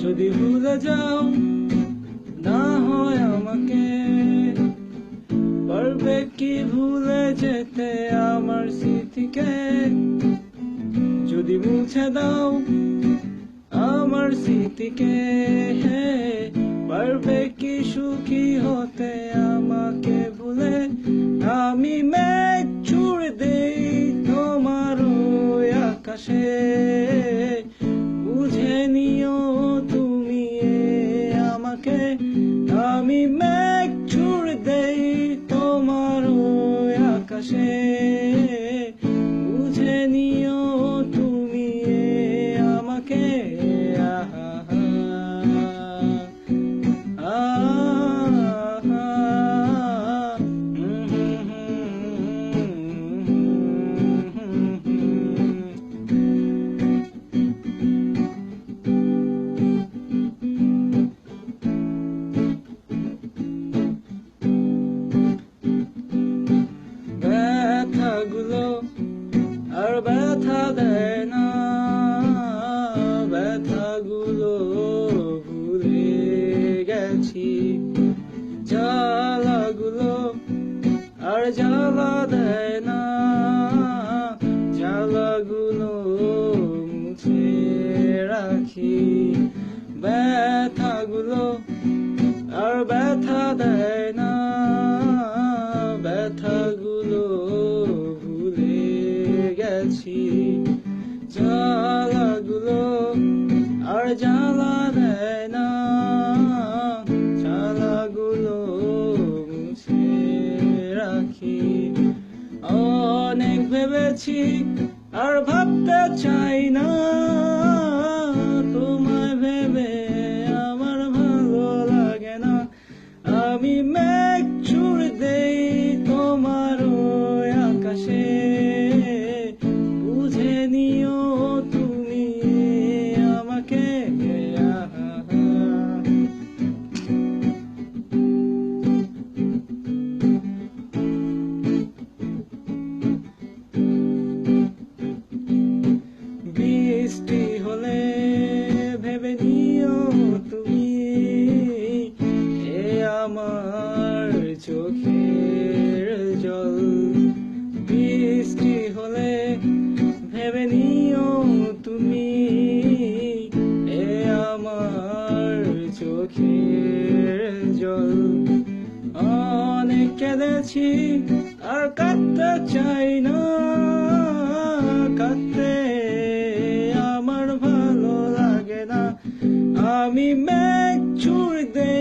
যদি ভুলে যাও না হয় আমাকে, পারবে কি ভুলে যেতে আমার স্মৃতিকে? যদি মুছে দাও আমার স্মৃতিকে, পারবে কি সুখী হতে আমাকে ভুলে? আমি মেঘ ছুড়ে দেই তোমার ওই আকাশে, বুঝে নিও তুমি আমাকে। আমি মেঘ ছুড়ে দেই তোমার ওই আকাশে, বুঝে নিও তুমি আমাকে। ব্যথাগুলো আর ব্যথা দেয় না, ব্যথাগুলো ভুলে গেছি। জ্বালাগুলো আর জ্বালা দেয় না, জ্বালাগুলো মুছে রাখি। ব্যথাগুলো আর ব্যথা দেয় না, ব্যথাগুলো ভুলে গেছি। জ্বালাগুলো আর জ্বালা দেয় না, জ্বালাগুলো মুছে রাখি। অনেক ভেবেছি আর ভাবতে চাই না, তোমায় ভেবে আমার ভালো লাগে না। আমি মেঘ ছুড়ে দেই তোমার ওই আকাশে, বুঝে নিও তুমি আমাকে। বৃষ্টি হলে ভেবে নিও তুমি আমার চোখের জল। বৃষ্টি হলে ভেবে নিও তুমি আমার চোখের জল। অনেক কেঁদেছি আর কাঁদতে চাই না, কাঁদতে আমার ভালো লাগে না। আমি মেঘ ছুড়ে দেই